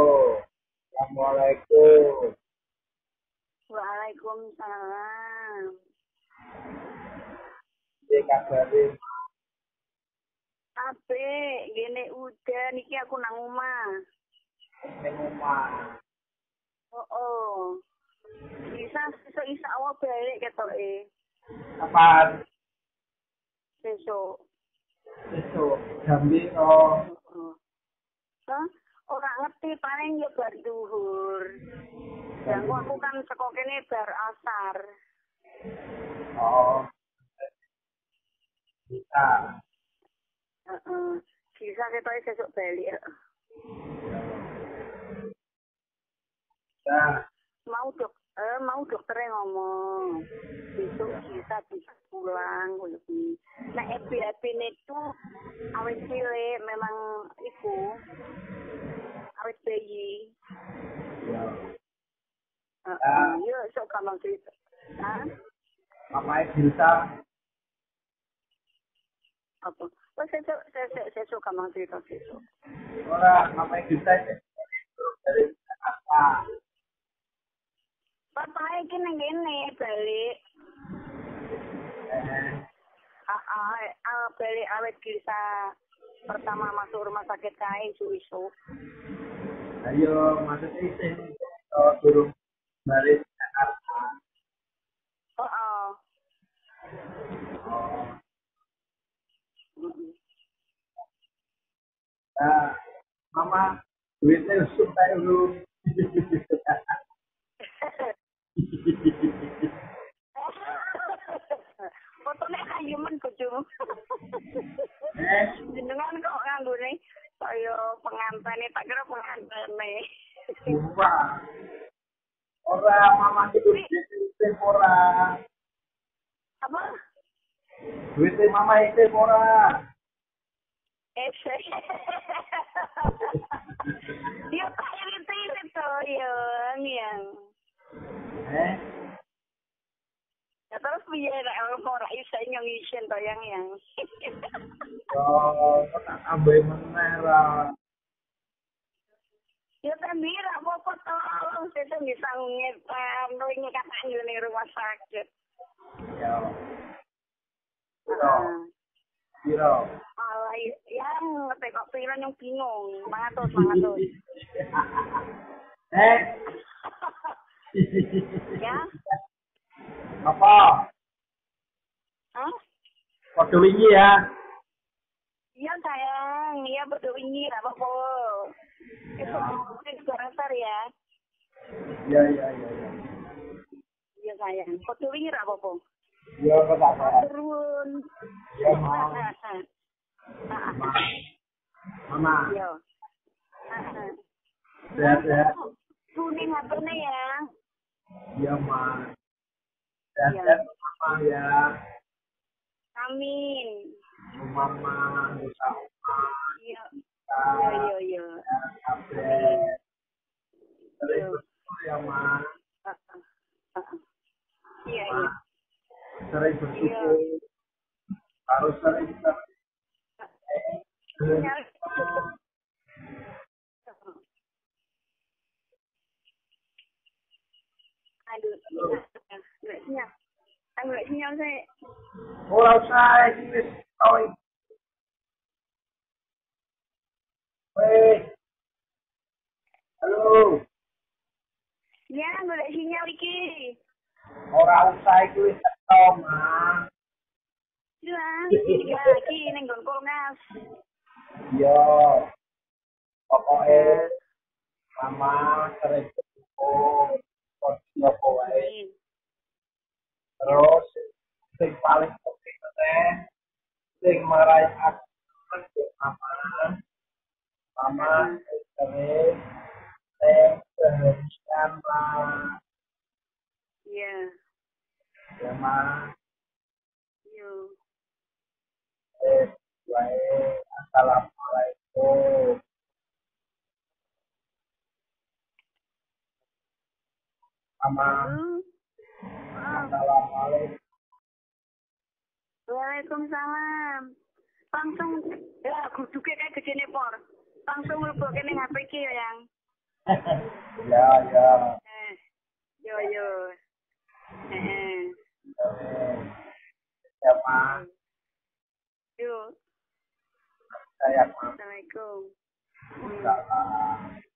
Assalamualaikum. Waalaikumsalam. Piye kabare? Ape, gini udah niki aku nang omah. Ning omah. Oh. Bisa isa awak balik ketoke. Kapan? Besok. Besok. Jam piro? Hah? Ora ngerti paling ya bar duhur. Dan aku kan saka kene bar asar. Oh. Bisa. Bisa ketoke besok balik. Nah, Mau dokternya ngomong besok bisa pulang lebih. Nah FB itu awet cilik memang iku awet bayi. Iya sok gampang cerita. Mamae Gilsa. Apa? Oh saya sok gampang cerita besok. Ora, mamae Gilsa dari apa? Bapak iki nang kene balik. Balik awet kisah pertama masuk rumah sakit kae isu-isu. Ayo, maksudnya isin turun balik Jakarta. Nah, mama duitnya usuk kayak dulu. Fotone kayuman bojomu. Jenengan kok nganggone kaya pengantene, tak kira pengantene. Sumpah. Ora mama itu duitnya ora. Apa? Duitnya mama itu ora. Dia kaya itu yang. Ya terus piye nek ora iso ngisen to yang. Oh, tak ambil meneh ra. Ya tambir apa-apa tolong saya bisa ngene katanya di rumah sakit. Ya. Piro? Alah, yang tekok piro yang bingung. 500. Ya? Apa? Hah? Kode wingi ya. Iya sayang, iya berdua wingi apa-apa. Itu dasar ya. Iya. Iya sayang, kode wingi apa-apa. Iya, Pak. Turun. Iya, Mama. Iya. Sehat-sehat. Kuning apa-nih ya? Iya, Ma. Sehat-sehat Mama ya. Amin. Mama, dosa Oma. Iya. Iya. Amin. Sering bersyukur ya, Ma. Iya. Sering bersyukur. Harus sering Aduh, nggak sinyal saya. Ora usah iki wis tau. Halo. Ya, nggak sinyal iki. Ora usah iki wis tau, Ma. Jelas, tiga lagi ning nggonku Mas. Iya. Pokoknya Mama sering bersyukur. Apa wae. Terus sing paling penting teh sing marai aku Mama sering keharusan lah. Iya. Ya, Ma. Iya. Assalamualaikum. Mama. Assalamualaikum. Waalaikumsalam. Langsung ya kuduke kayak gedene por. Langsung mlebu kene HP iki ya, Yang. Ya, ya. Yo yo. Ya, Ma. Yo. Saya, Ma. Assalamualaikum. Salam.